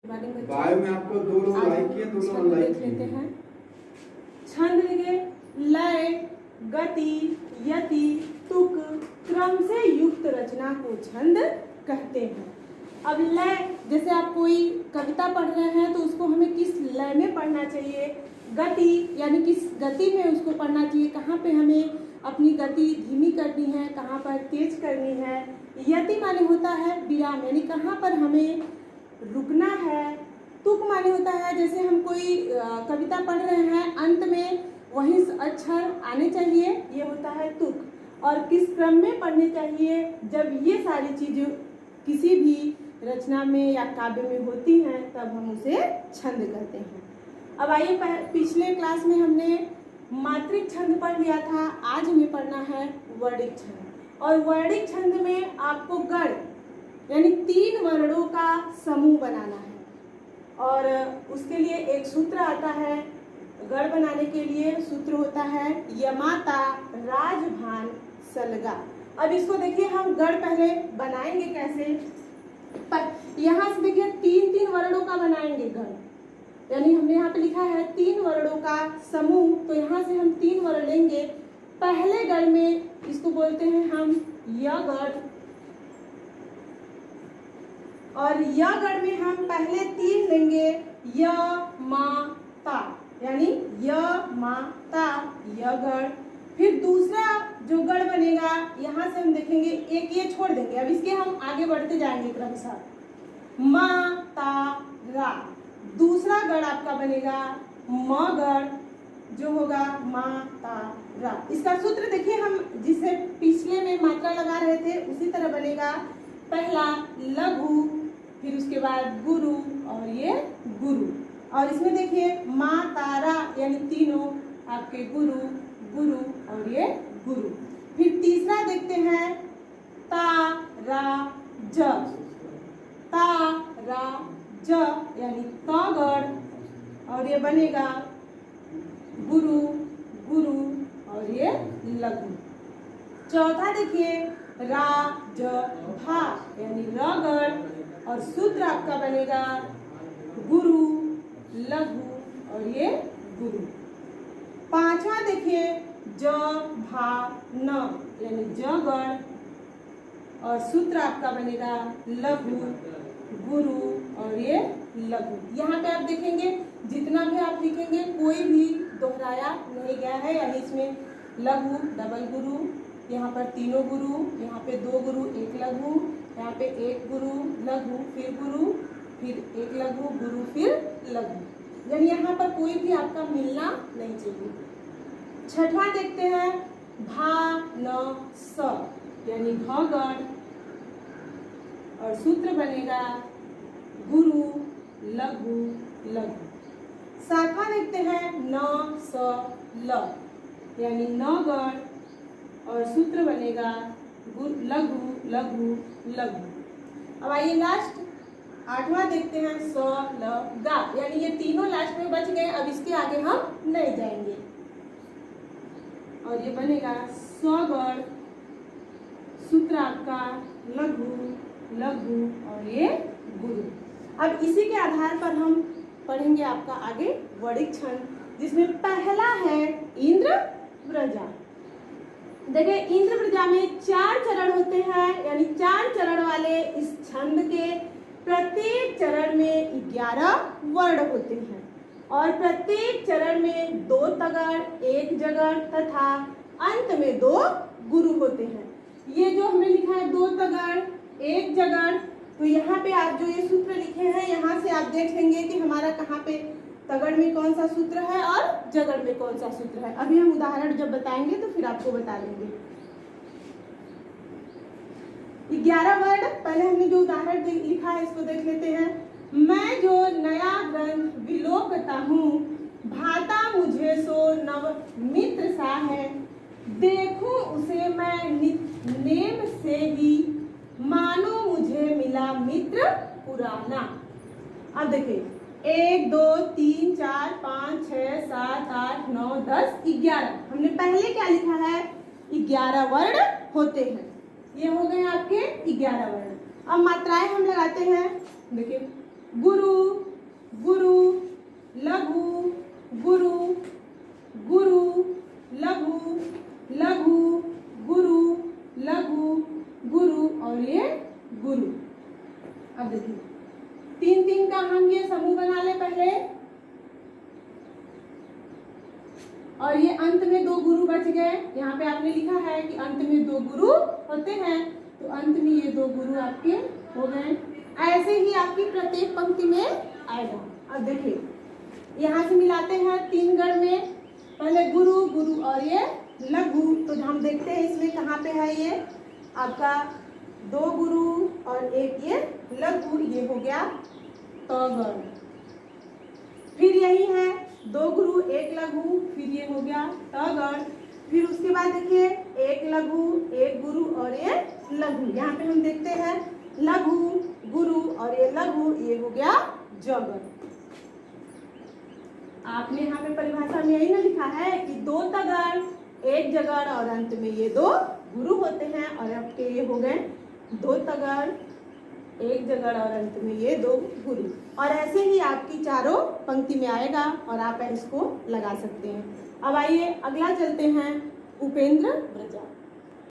Bio में आपको 2 लोग लाइक किए, 2 लोग अनलाइक लेते हैं। छंद लिखे लय, गति, यति, तुक, क्रम से युक्त रचना को छंद कहते हैं। अब लय, जैसे आप कोई कविता पढ़ रहे हैं तो उसको हमें किस लय में पढ़ना चाहिए, गति यानी किस गति में उसको पढ़ना चाहिए, कहाँ पे हमें अपनी गति धीमी करनी है, कहाँ पर तेज करनी है। यति माने होता है विराम, यानी कहाँ पर हमें रुकना है। तुक माने होता है जैसे हम कोई कविता पढ़ रहे हैं, अंत में वही अक्षर आने चाहिए, ये होता है तुक। और किस क्रम में पढ़ने चाहिए, जब ये सारी चीज़ें किसी भी रचना में या काव्य में होती हैं तब हम उसे छंद कहते हैं। अब आइए, पिछले क्लास में हमने मात्रिक छंद पढ़ लिया था, आज हमें पढ़ना है वर्णिक छंद। और वर्णिक छंद में आपको गण यानी 3 वर्णों का समूह बनाना है और उसके लिए एक सूत्र आता है। गण बनाने के लिए सूत्र होता है यमाता राजभान सलगा। अब इसको देखिए, हम गण पहले बनाएंगे कैसे, पर यहाँ से देखिए 3-3 वर्णों का बनाएंगे गण, यानी हमने यहाँ पे लिखा है 3 वर्णों का समूह, तो यहाँ से हम 3 वर्ण लेंगे। पहले गण में इसको बोलते हैं हम य गण, और य गण में हम पहले 3 लेंगे य मा ता, यानी य मा ता य गण। फिर दूसरा जो गण बनेगा, यहाँ से हम देखेंगे एक ये छोड़ देंगे, अब इसके हम आगे बढ़ते जाएंगे क्रमशः। मा ता रा, दूसरा गण आपका बनेगा म गण, जो होगा मा ता रा। इसका सूत्र देखिए, हम जिसे पिछले में मात्रा लगा रहे थे उसी तरह बनेगा। पहला लघु, फिर उसके बाद गुरु और ये गुरु। और इसमें देखिए मा तारा यानी तीनों आपके गुरु गुरु और ये गुरु। फिर तीसरा देखते हैं ता रा ज, ता रा ज यानी त गण, और ये बनेगा गुरु गुरु और ये लघु। चौथा देखिए रा ज भा यानी र गण, और सूत्र आपका बनेगा गुरु लघु और ये गुरु। पांचवा देखिए ज भा न यानी ज गण, और सूत्र आपका बनेगा लघु गुरु और ये लघु। यहाँ पे आप देखेंगे जितना भी आप लिखेंगे कोई भी दोहराया नहीं गया है, यानी इसमें लघु डबल गुरु, यहाँ पर तीनों गुरु, यहाँ पे 2 गुरु 1 लघु, यहाँ पे 1 गुरु लघु फिर गुरु फिर 1 लघु गुरु फिर लघु, यानी यहाँ पर कोई भी आपका मिलना नहीं चाहिए। छठवां देखते हैं भा न स यानी भ गण, और सूत्र बनेगा गुरु लघु लघु। सातवां देखते हैं न स ल यानी न गण, और सूत्र बनेगा लघु लघु लघु। अब आइए लास्ट 8वां देखते हैं स ल गा, यानी ये तीनों लास्ट में बच गए, अब इसके आगे हम नहीं जाएंगे, और ये बनेगा स गण, सूत्र आपका लघु लघु और ये गुरु। अब इसी के आधार पर हम पढ़ेंगे आपका आगे वर्णिक छंद, जिसमें पहला है इंद्र व्रजा। देखिए इंद्र व्रजा में 4 चरण होते हैं, यानी 4 चरण वाले इस छंद के प्रत्येक चरण में 11 वर्ण होते हैं, और प्रत्येक चरण में 2 तगड़ 1 जगड़ तथा अंत में 2 गुरु होते हैं। ये जो हमने लिखा है 2 तगड़ 1 जगड़, तो यहाँ पे आप जो ये सूत्र लिखे हैं यहाँ से आप देख लेंगे कि हमारा कहाँ पे तगड़ में कौन सा सूत्र है और जगड़ में कौन सा सूत्र है। अभी हम उदाहरण जब बताएंगे तो फिर आपको बता देंगे। 11 वर्ण, पहले हमने जो उदाहरण लिखा है इसको देख लेते हैं। मैं जो नया ग्रंथ विलोकता हूँ, भाता मुझे सो नव मित्र सा है, देखूं उसे मैं नेम से ही, मानो मुझे मिला मित्र पुराना। अब देखिए 1 2 3 4 5 6 7 8 9 10 11, हमने पहले क्या लिखा है 11 वर्ण होते हैं, ये हो गए आपके 11 वर्ण। अब मात्राएं हम लगाते हैं, देखिए गुरु तीन तीन का हम ये समूह बना ले पहले, और ये अंत में दो गुरु बच गए। यहाँ पे आपने लिखा है कि अंत में दो गुरु होते हैं, तो अंत में ये दो गुरु आपके हो गए। ऐसे ही आपकी प्रत्येक पंक्ति में आएगा। अब देखिए यहाँ से मिलाते हैं तीन गण में, पहले गुरु गुरु और ये लघु। तो हम देखते हैं इसमें कहाँ पे है ये आपका दो गुरु और एक ये लघु, ये हो गया ट गण। फिर यही है दो गुरु एक लघु, फिर ये हो गया ट गण। फिर उसके बाद देखिए एक लघु एक गुरु और ये लघु। यहाँ पे हम देखते हैं लघु गुरु और ये लघु, ये हो गया ज गण। आपने यहाँ पे परिभाषा में यही ना लिखा है कि दो तगड़ एक जगड़ और अंत में ये दो गुरु होते हैं, और आपके ये हो गए दो तगड़ एक जगड़ और अंत में ये दो गुरु। और ऐसे ही आपकी चारों पंक्ति में आएगा और आप इसको लगा सकते हैं। अब आइए अगला चलते हैं उपेंद्र ब्रजा।